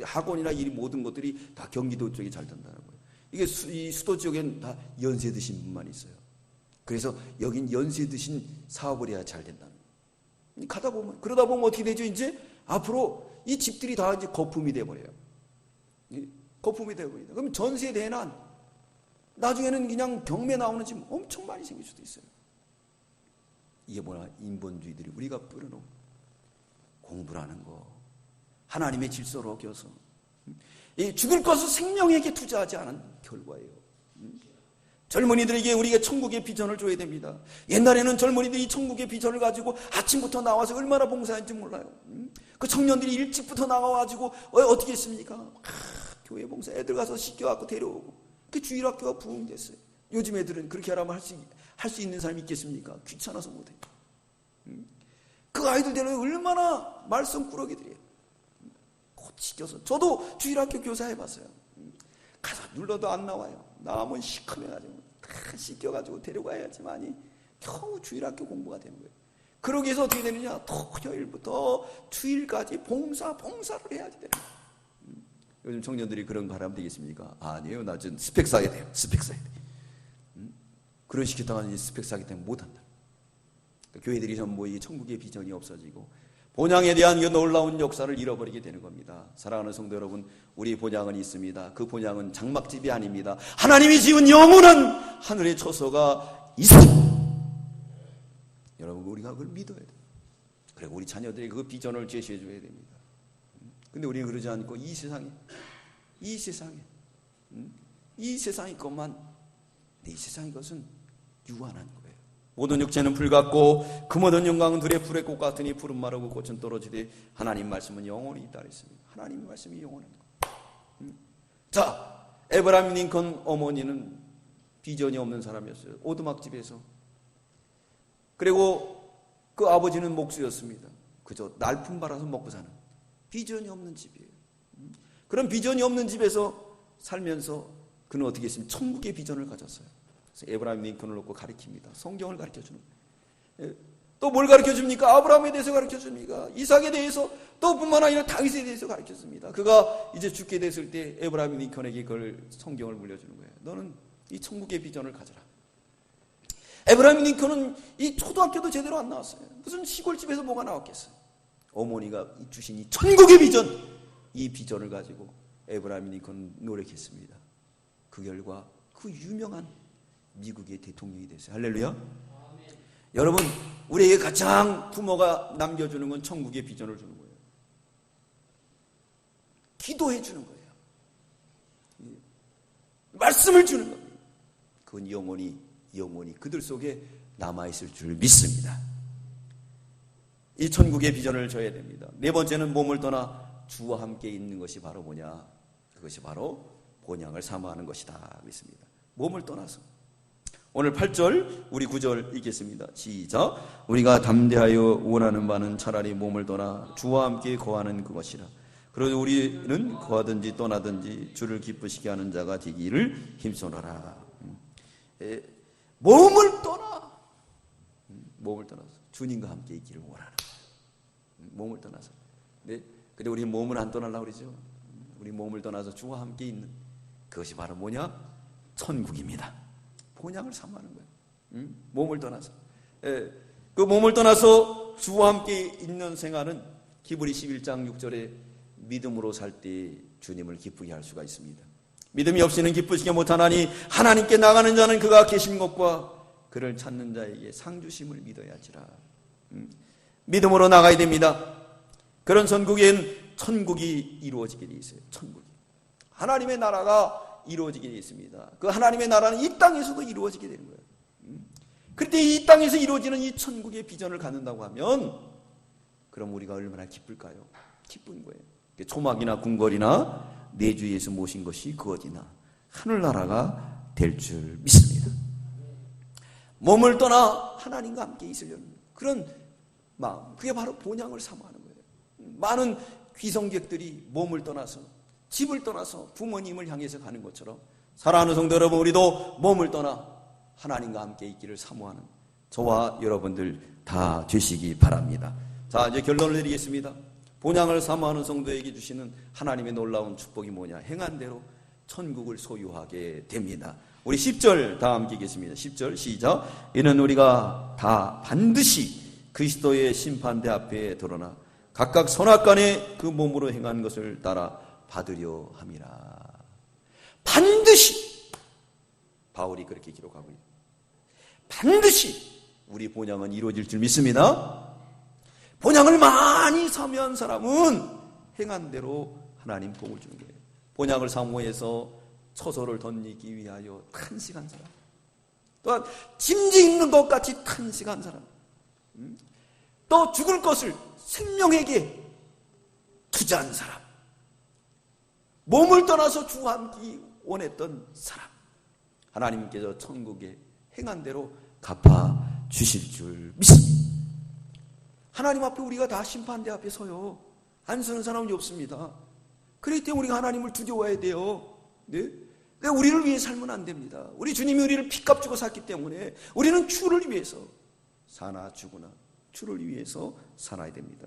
학원이나 이 모든 것들이 다 경기도 쪽이 잘 된다는 거예요. 이게 이 수도 지역에는 다 연세 드신 분만 있어요. 그래서 여긴 연세 드신 사업을 해야 잘 된다는 거예요. 그러다 보면 어떻게 되죠? 이제 앞으로 이 집들이 다 이제 거품이 돼버려요. 거품이 돼버립니다. 그럼 전세 대난, 나중에는 그냥 경매 나오는 집 엄청 많이 생길 수도 있어요. 이게 뭐냐? 인본주의들이 우리가 뿌려놓은 공부라는 거, 하나님의 질서로 어겨서 이 죽을 것을 생명에게 투자하지 않은 결과예요. 젊은이들에게 우리가 천국의 비전을 줘야 됩니다. 옛날에는 젊은이들이 천국의 비전을 가지고 아침부터 나와서 얼마나 봉사했는지 몰라요. 그 청년들이 일찍부터 나와가지고 어떻게 했습니까? 교회 봉사 애들 가서 씻겨갖고 데려오고 그 주일학교가 부흥됐어요. 요즘 애들은 그렇게 하라면 할 수 있는 사람이 있겠습니까? 귀찮아서 못해요. 그 아이들 데려오면 얼마나 말썽꾸러기들이에요. 곧 씻겨서. 저도 주일학교 교사 해봤어요. 가서 눌러도 안 나와요. 나오면 시커매가지고 다 씻겨가지고 데려가야지만이 겨우 주일학교 공부가 되는 거예요. 그러기 위해서 어떻게 되느냐? 토요일부터 주일까지 봉사를 해야지 되는 거예요. 요즘 청년들이 그런 거 하면 되겠습니까? 아니에요. 나 지금 스펙 쌓게 돼요. 스펙 쌓게 돼요. 그런 시켰다가 이제 스펙 쌓기 때문에 못한다. 그러니까 교회들이 전부 이 천국의 비전이 없어지고 본향에 대한 그 놀라운 역사를 잃어버리게 되는 겁니다. 사랑하는 성도 여러분, 우리 본향은 있습니다. 그 본향은 장막집이 아닙니다. 하나님이 지은 영원한 하늘의 처소가 있습니다. 여러분, 우리가 그걸 믿어야 돼요. 그리고 우리 자녀들이 그 비전을 제시해 줘야 됩니다. 근데 우리는 그러지 않고 이 세상의 것만, 이 세상의 것은 유한한 거예요. 모든 육체는 불같고 그 모든 영광은 들의 불의 꽃 같으니 푸른 마르고 꽃은 떨어지되 하나님 말씀은 영원히 있다 그랬습니다. 하나님 말씀이 영원한 거예요. 자, 에브라임 링컨 어머니는 비전이 없는 사람이었어요. 오두막집에서. 그리고 그 아버지는 목수였습니다. 그저 날품 팔아서 먹고 사는 비전이 없는 집이에요. 그런 비전이 없는 집에서 살면서 그는 어떻게 했습니까? 천국의 비전을 가졌어요. 그래서 에브라임 링컨을 놓고 가르칩니다. 성경을 가르쳐주는 거예요. 또 뭘 가르쳐줍니까? 아브라함에 대해서 가르쳐줍니까? 이삭에 대해서, 또 뿐만 아니라 다윗에 대해서 가르쳐줍니다. 그가 이제 죽게 됐을 때 에브라임 링컨에게 그걸 성경을 물려주는 거예요. 너는 이 천국의 비전을 가져라. 에브라임 링컨은 이 초등학교도 제대로 안 나왔어요. 무슨 시골집에서 뭐가 나왔겠어요. 어머니가 주신 이 천국의 비전, 이 비전을 가지고 에브라임 링컨은 노력했습니다. 그 결과 그 유명한 미국의 대통령이 됐어요. 할렐루야. 아멘. 여러분, 우리에게 가장 부모가 남겨주는 건 천국의 비전을 주는 거예요. 기도해 주는 거예요. 말씀을 주는 겁니다. 그건 영원히 그들 속에 남아있을 줄 믿습니다. 이 천국의 비전을 줘야 됩니다. 네 번째는 몸을 떠나 주와 함께 있는 것이 바로 뭐냐? 그것이 바로 본향을 사모하는 것이다. 그랬습니다. 몸을 떠나서. 오늘 8절, 우리 9절 읽겠습니다. 시작. 우리가 담대하여 원하는 바는 차라리 몸을 떠나 주와 함께 거하는 그것이라. 그러므로 우리는 거하든지 떠나든지 주를 기쁘시게 하는 자가 되기를 힘써라. 몸을 떠나서 주님과 함께 있기를 원하는 거예요. 몸을 떠나서. 네. 근데 우리 몸을 안 떠나려고 그러죠. 우리 몸을 떠나서 주와 함께 있는 그것이 바로 뭐냐? 천국입니다. 본향을 사모하는 거예요. 몸을 떠나서. 그 몸을 떠나서 주와 함께 있는 생활은 히브리 11장 6절에 믿음으로 살 때 주님을 기쁘게 할 수가 있습니다. 믿음이 없이는 기쁘시게 못하나니 하나님께 나가는 자는 그가 계신 것과 그를 찾는 자에게 상 주심을 믿어야지라. 믿음으로 나가야 됩니다. 그런 전국엔 천국이 이루어지게 되어 있어요. 천국이. 하나님의 나라가 이루어지게 되어 있습니다. 그 하나님의 나라는 이 땅에서도 이루어지게 되는 거예요. 그런데 이 땅에서 이루어지는 이 천국의 비전을 갖는다고 하면 그럼 우리가 얼마나 기쁠까요? 기쁜 거예요. 초막이나 궁궐이나 내주에서 모신 것이 그 어디나 하늘나라가 될 줄 믿습니다. 몸을 떠나 하나님과 함께 있으려는 그런 마음, 그게 바로 본향을 사모하는 거예요. 많은 귀성객들이 몸을 떠나서, 집을 떠나서 부모님을 향해서 가는 것처럼 사랑하는 성도 여러분, 우리도 몸을 떠나 하나님과 함께 있기를 사모하는 저와 여러분들 다 되시기 바랍니다. 자, 이제 결론을 내리겠습니다. 본향을 사모하는 성도에게 주시는 하나님의 놀라운 축복이 뭐냐? 행한 대로 천국을 소유하게 됩니다. 우리 10절 다 함께 읽겠습니다. 10절 시작. 이는 우리가 다 반드시 그리스도의 심판대 앞에 드러나 각각 선악간에 그 몸으로 행한 것을 따라 받으려 함이라. 반드시 바울이 그렇게 기록하고 있습니다. 반드시 우리 본향은 이루어질 줄 믿습니다. 본향을 많이 사모한 사람은 행한 대로 하나님 복을 주는 거예요. 본향을 사모해서 처소를 덧리기 위하여 탄식한 사람, 또한 짐짓는 것 같이 탄식한 사람, 또 죽을 것을 생명에게 투자한 사람, 몸을 떠나서 주와 함께 원했던 사람, 하나님께서 천국에 행한 대로 갚아 주실 줄 믿습니다. 하나님 앞에 우리가 다 심판대 앞에 서요. 안 서는 사람이 없습니다. 그렇기 때문에 우리가 하나님을 두려워해야 돼요. 네? 우리를 위해 살면 안 됩니다. 우리 주님이 우리를 피값 주고 샀기 때문에 우리는 주를 위해서 사나 죽으나 주를 위해서 살아야 됩니다.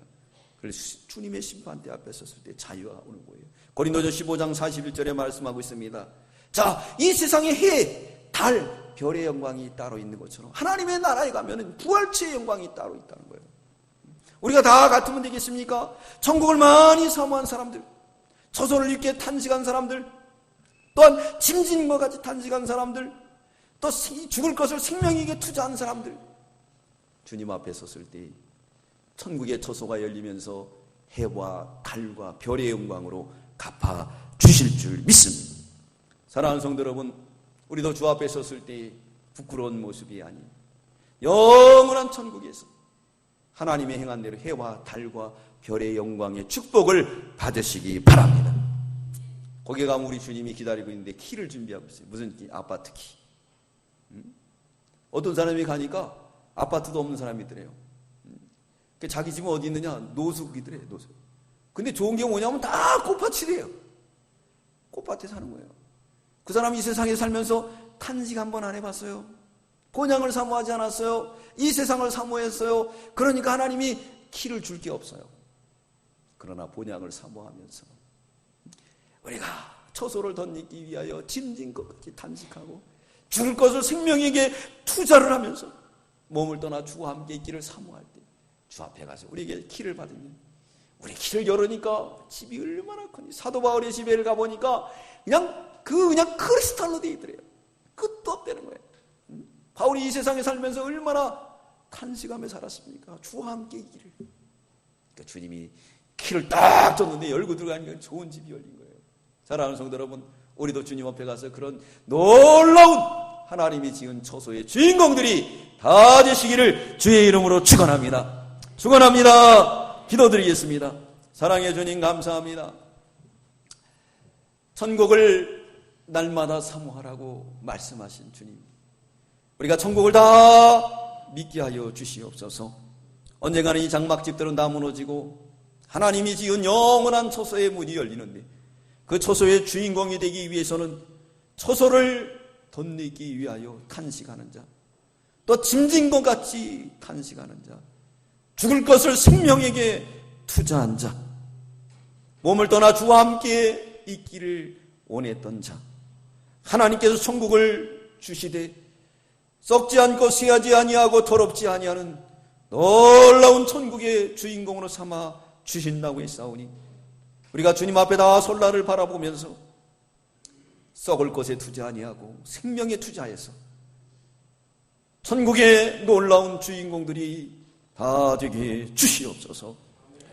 그래서 주님의 심판대 앞에 섰을 때 자유가 오는 거예요. 고린도전 15장 41절에 말씀하고 있습니다. 자, 이 세상에 해, 달, 별의 영광이 따로 있는 것처럼 하나님의 나라에 가면 부활체의 영광이 따로 있다는 거예요. 우리가 다 같으면 되겠습니까? 천국을 많이 사모한 사람들, 저소를 읽게 탄식한 사람들, 또한 짐진과 같이 탄식한 사람들, 또 죽을 것을 생명에게 투자한 사람들, 주님 앞에 섰을 때 천국의 처소가 열리면서 해와 달과 별의 영광으로 갚아 주실 줄 믿습니다. 사랑하는 성도 여러분, 우리도 주 앞에 섰을 때 부끄러운 모습이 아닌 영원한 천국에서 하나님의 행한 대로 해와 달과 별의 영광의 축복을 받으시기 바랍니다. 거기에 가면 우리 주님이 기다리고 있는데 키를 준비하고 있어요. 무슨 키? 아파트 키. 어떤 사람이 가니까 아파트도 없는 사람이 있더래요. 자기 집은 어디 있느냐? 노숙이더래, 노숙. 근데 좋은 게 뭐냐면 다 꽃밭이래요. 꽃밭에 사는 거예요. 그 사람이 이 세상에 살면서 탄식 한번 안 해봤어요. 본향을 사모하지 않았어요. 이 세상을 사모했어요. 그러니까 하나님이 키를 줄 게 없어요. 그러나 본향을 사모하면서 우리가 처소를 덧입기 위하여 짐진 것 같이 탄식하고 죽을 것을 생명에게 투자를 하면서 몸을 떠나 주와 함께 있기를 사모할 때 주 앞에 가서 우리에게 키를 받으면, 우리 키를 열으니까 집이 얼마나 크니. 사도 바울의 집에를 가보니까 그냥 크리스탈로 되어 있더래요. 끝도 없다는 거예요. 바울이 이 세상에 살면서 얼마나 탄식하며 살았습니까? 주와 함께 있기를. 그러니까 주님이 키를 딱 줬는데 열고 들어가니까 좋은 집이 열린 거예요. 사랑하는 성도 여러분, 우리도 주님 앞에 가서 그런 놀라운 하나님이 지은 처소의 주인공들이 다 되시기를 주의 이름으로 축원합니다. 축원합니다. 기도드리겠습니다. 사랑해 주님 감사합니다. 천국을 날마다 사모하라고 말씀하신 주님, 우리가 천국을 다 믿게 하여 주시옵소서. 언젠가는 이 장막집들은 다 무너지고 하나님이 지은 영원한 처소의 문이 열리는데 그 처소의 주인공이 되기 위해서는 처소를 덧내기 위하여 탄식하는 자, 또 짐진 것 같이 탄식하는 자, 죽을 것을 생명에게 투자한 자, 몸을 떠나 주와 함께 있기를 원했던 자, 하나님께서 천국을 주시되 썩지 않고 쇠하지 아니하고 더럽지 아니하는 놀라운 천국의 주인공으로 삼아 주신다고 했사오니 우리가 주님 앞에 다 설날을 바라보면서 썩을 것에 투자 아니하고 생명에 투자해서 천국의 놀라운 주인공들이 다 되게 주시옵소서.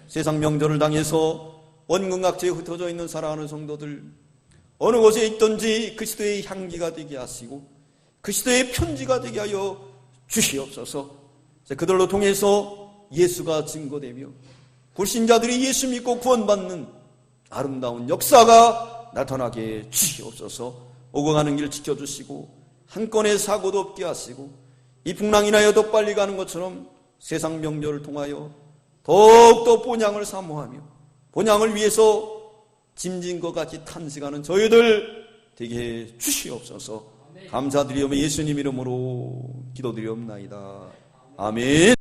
세상 명절을 당해서 원근각지에 흩어져 있는 사랑하는 성도들, 어느 곳에 있든지 그리스도의 향기가 되게 하시고 그리스도의 편지가 되게 하여 주시옵소서. 그들로 통해서 예수가 증거되며 불신자들이 예수 믿고 구원받는 아름다운 역사가 나타나게 주시옵소서. 오고 가는 길 지켜주시고 한 건의 사고도 없게 하시고 이 풍랑이 나여 더 빨리 가는 것처럼 세상 명절을 통하여 더욱더 본향을 사모하며 본향을 위해서 짐진 것 같이 탄식하는 저희들 되게 주시옵소서. 감사드리오며 예수님 이름으로 기도드리옵나이다. 아멘.